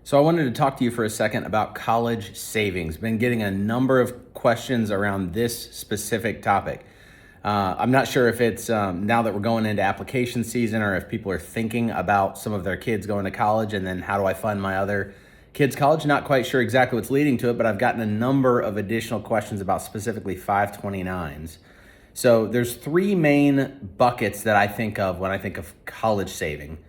So I wanted to talk to you for a second about college savings. Been getting a number of questions around this specific topic. I'm not sure if it's now that we're going into application season or if people are thinking about some of their kids going to college and then how do I fund my other kids' college. Not quite sure exactly what's leading to it, but I've gotten a number of additional questions about specifically 529s. So there's three main buckets that I think of when I think of college saving.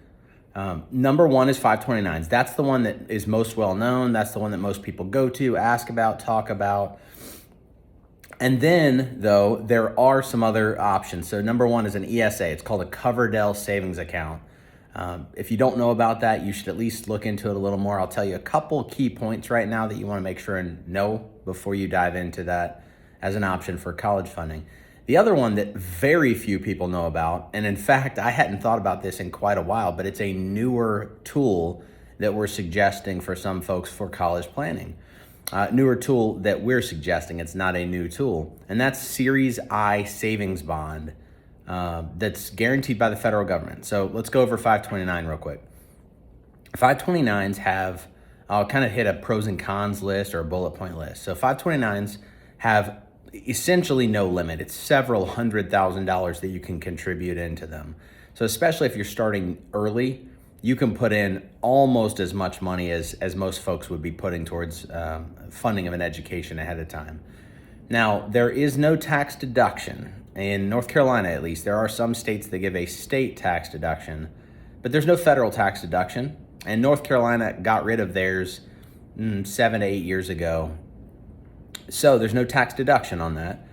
Number one is 529s. That's the one that is most well known. That's the one that most people go to, ask about, talk about. And then, though, there are some other options. So number one is an ESA. It's called a Coverdell savings account. If you don't know about that, you should at least look into it a little more. I'll tell you a couple key points right now that you want to make sure and know before you dive into that as an option for college funding. The other one that very few people know about, and in fact, I hadn't thought about this in quite a while, but it's a newer tool that we're suggesting for some folks for college planning. Newer tool that we're suggesting, it's not a new tool, and that's Series I savings bond that's guaranteed by the federal government. So let's go over 529 real quick. 529s have, I'll kind of hit a pros and cons list or a bullet point list. So 529s have essentially no limit. It's several $100,000 that you can contribute into them. So especially if you're starting early, you can put in almost as much money as most folks would be putting towards funding of an education ahead of time. Now, there is no tax deduction. In North Carolina, at least, there are some states that give a state tax deduction, but there's no federal tax deduction. And North Carolina got rid of theirs 7 to 8 years ago. So there's no tax deduction on that.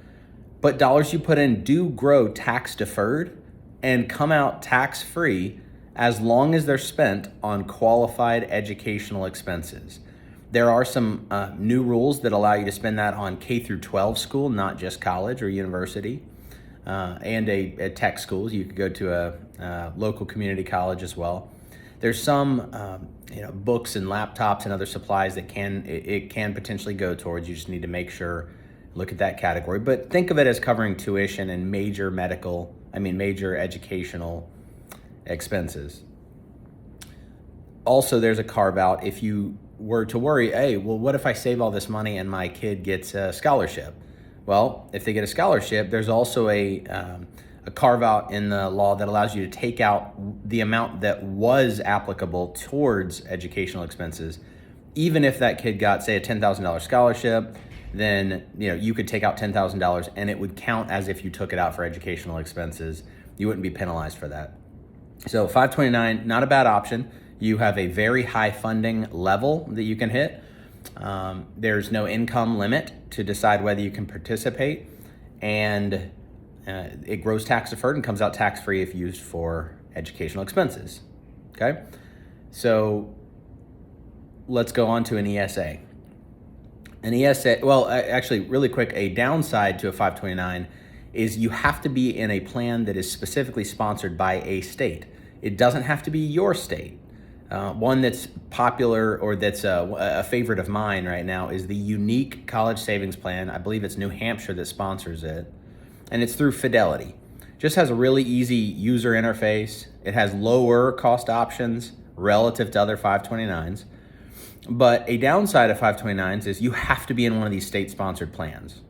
But dollars you put in do grow tax deferred and come out tax free as long as they're spent on qualified educational expenses. There are some new rules that allow you to spend that on K through 12 school, not just college or university, and a tech schools. You could go to a local community college as well. There's some books and laptops and other supplies that it can potentially go towards. You just need to make sure, look at that category. But think of it as covering tuition and major educational expenses. Also, there's a carve out if you were to worry, hey, well, what if I save all this money and my kid gets a scholarship? Well, if they get a scholarship, there's also a carve out in the law that allows you to take out the amount that was applicable towards educational expenses. Even if that kid got, say, a $10,000 scholarship, then you could take out $10,000 and it would count as if you took it out for educational expenses. You wouldn't be penalized for that. So 529, not a bad option. You have a very high funding level that you can hit. There's no income limit to decide whether you can participate, and it grows tax deferred and comes out tax free if used for educational expenses. Okay, so let's go on to an ESA. An ESA, well, actually, really quick, a downside to a 529 is you have to be in a plan that is specifically sponsored by a state. It doesn't have to be your state. One that's popular or that's a favorite of mine right now is the Unique College Savings Plan. I believe it's New Hampshire that sponsors it, and it's through Fidelity. Just has a really easy user interface. It has lower cost options relative to other 529s. But a downside of 529s is you have to be in one of these state-sponsored plans.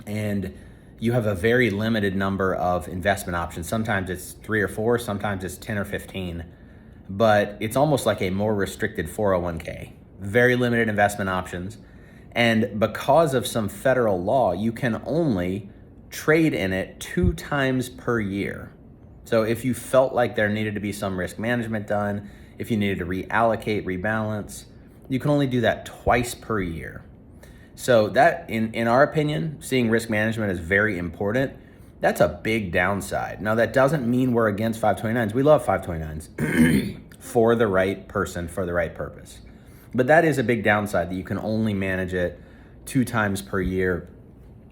And you have a very limited number of investment options. Sometimes it's 3 or 4, sometimes it's 10 or 15. But it's almost like a more restricted 401k. Very limited investment options. And because of some federal law, you can only trade in it 2 times per year. So if you felt like there needed to be some risk management done, if you needed to reallocate, rebalance, you can only do that twice per year. So that, in our opinion, seeing risk management is very important. That's a big downside. Now, that doesn't mean we're against 529s. We love 529s for the right person, for the right purpose. But that is a big downside that you can only manage it 2 times per year.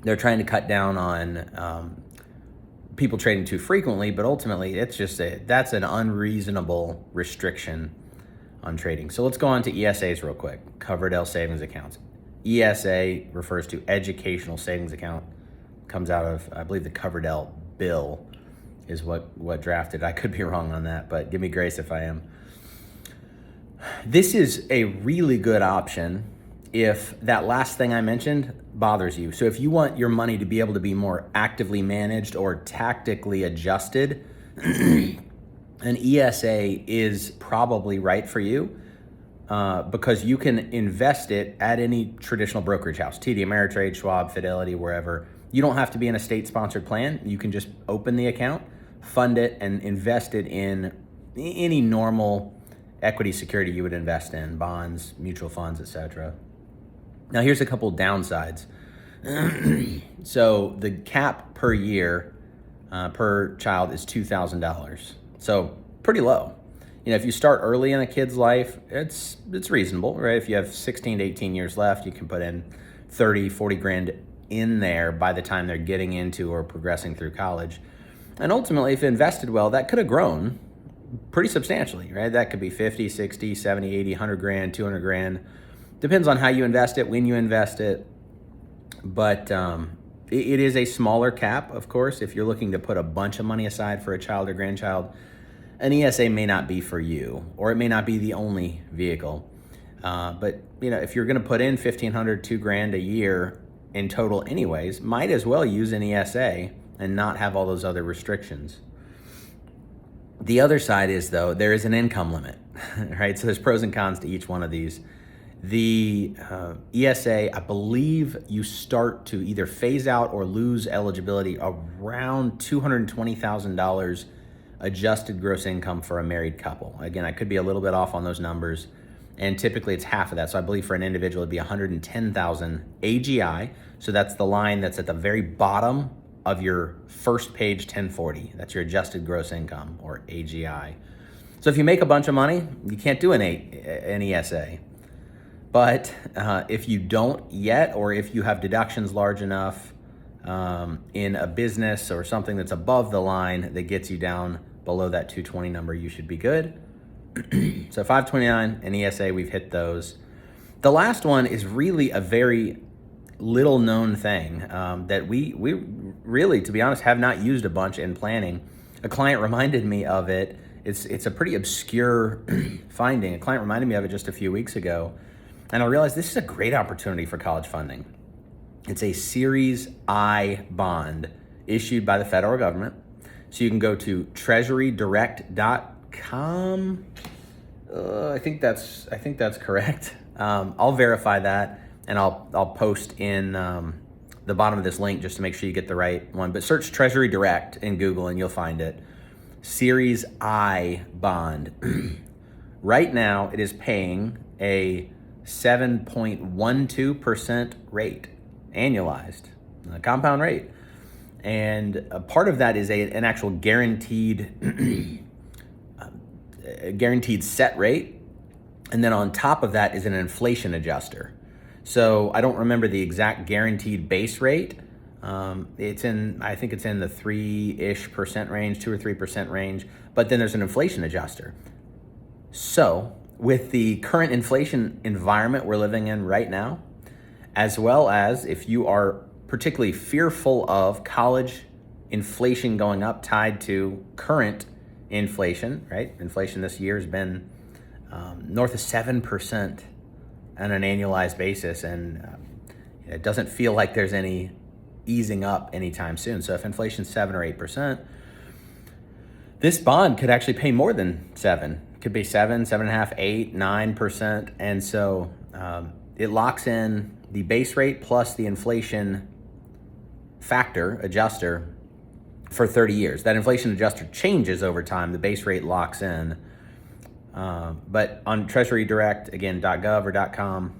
They're trying to cut down on people trading too frequently, but ultimately that's an unreasonable restriction on trading. So let's go on to ESAs real quick, Coverdell savings accounts. ESA refers to educational savings account. Comes out of, I believe, the Coverdell bill is what drafted. I could be wrong on that, but give me grace if I am. This is a really good option if that last thing I mentioned bothers you. So if you want your money to be able to be more actively managed or tactically adjusted, an ESA is probably right for you, because you can invest it at any traditional brokerage house, TD Ameritrade, Schwab, Fidelity, wherever. You don't have to be in a state-sponsored plan. You can just open the account, fund it, and invest it in any normal equity security you would invest in, bonds, mutual funds, etc. Now here's a couple downsides. So the cap per year per child is $2,000. So pretty low. If you start early in a kid's life, it's reasonable, right? If you have 16 to 18 years left, you can put in 30, 40 grand in there by the time they're getting into or progressing through college. And ultimately, if invested well, that could have grown pretty substantially, right? That could be 50, 60, 70, 80, 100 grand, 200 grand. Depends on how you invest it, when you invest it. But it is a smaller cap, of course. If you're looking to put a bunch of money aside for a child or grandchild, an ESA may not be for you, or it may not be the only vehicle. But if you're going to put in $1,500, $2,000 a year in total anyways, might as well use an ESA and not have all those other restrictions. The other side is, though, there is an income limit, right? So there's pros and cons to each one of these. The ESA, I believe you start to either phase out or lose eligibility around $220,000 adjusted gross income for a married couple. Again, I could be a little bit off on those numbers, and typically it's half of that. So I believe for an individual it'd be 110,000 AGI. So that's the line that's at the very bottom of your first page 1040. That's your adjusted gross income, or AGI. So if you make a bunch of money, you can't do an ESA. But if you don't yet, or if you have deductions large enough in a business or something that's above the line that gets you down below that 220 number, you should be good. So 529 and ESA, we've hit those. The last one is really a very little known thing that we really, to be honest, have not used a bunch in planning. A client reminded me of it. It's a pretty obscure finding. A client reminded me of it just a few weeks ago, and I realized this is a great opportunity for college funding. It's a Series I bond issued by the federal government. So you can go to treasurydirect.com. I think that's correct. I'll verify that, and I'll post in the bottom of this link just to make sure you get the right one. But search Treasury Direct in Google and you'll find it. Series I bond. Right now, it is paying a 7.12% rate, annualized, compound rate. And a part of that is an actual guaranteed set rate. And then on top of that is an inflation adjuster. So I don't remember the exact guaranteed base rate. I think it's in the 3-ish% range, 2 or 3% range. But then there's an inflation adjuster. So with the current inflation environment we're living in right now, as well as if you are particularly fearful of college inflation going up tied to current inflation, right? Inflation this year has been north of 7% on an annualized basis, and it doesn't feel like there's any easing up anytime soon. So if inflation's 7 or 8%, this bond could actually pay more than 7. It could be 7, 7.5, 8, 9%. And so it locks in the base rate plus the inflation factor adjuster for 30 years. That inflation adjuster changes over time. The base rate locks in. But on Treasury Direct, again, .gov or .com,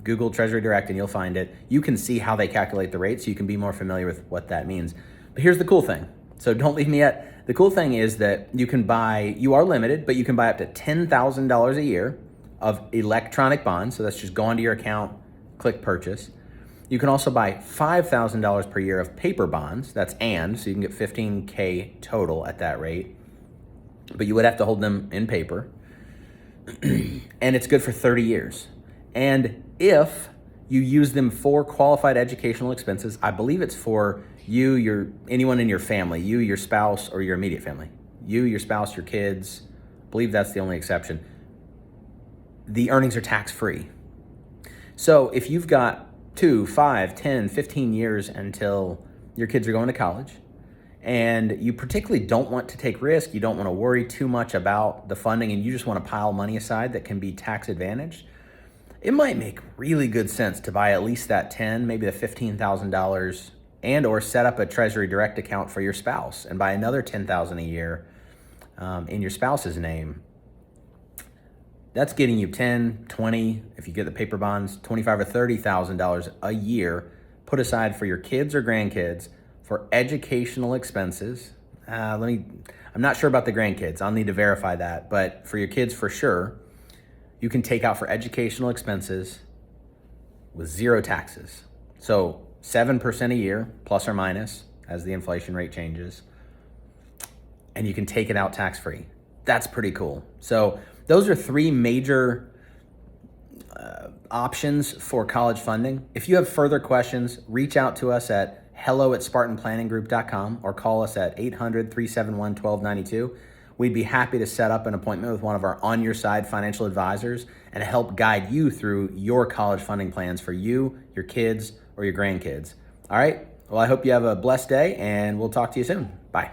Google Treasury Direct and you'll find it. You can see how they calculate the rate so you can be more familiar with what that means. But here's the cool thing. So don't leave me yet. The cool thing is that you are limited, but you can buy up to $10,000 a year of electronic bonds. So that's just go onto your account, click purchase. You can also buy $5,000 per year of paper bonds. So you can get $15K total at that rate. But you would have to hold them in paper. And it's good for 30 years. And if you use them for qualified educational expenses, I believe it's for you, anyone in your family, you, your spouse, or your immediate family. You, your spouse, your kids. I believe that's the only exception. the earnings are tax-free. So if you've got 2, 5, 10, 15 years until your kids are going to college, and you particularly don't want to take risk, you don't want to worry too much about the funding, and you just want to pile money aside that can be tax advantaged, it might make really good sense to buy at least that maybe the $15,000, and or set up a Treasury Direct account for your spouse and buy another $10,000 a year in your spouse's name. That's getting you 10, 20, if you get the paper bonds, $25,000 or $30,000 a year put aside for your kids or grandkids for educational expenses. I'm not sure about the grandkids. I'll need to verify that, but for your kids for sure, you can take out for educational expenses with zero taxes. So 7% a year, plus or minus, as the inflation rate changes, and you can take it out tax-free. That's pretty cool. So those are three major options for college funding. If you have further questions, reach out to us at hello@spartanplanninggroup.com or call us at 800-371-1292. We'd be happy to set up an appointment with one of our on your side financial advisors and help guide you through your college funding plans for you, your kids, or your grandkids. All right. Well, I hope you have a blessed day, and we'll talk to you soon. Bye.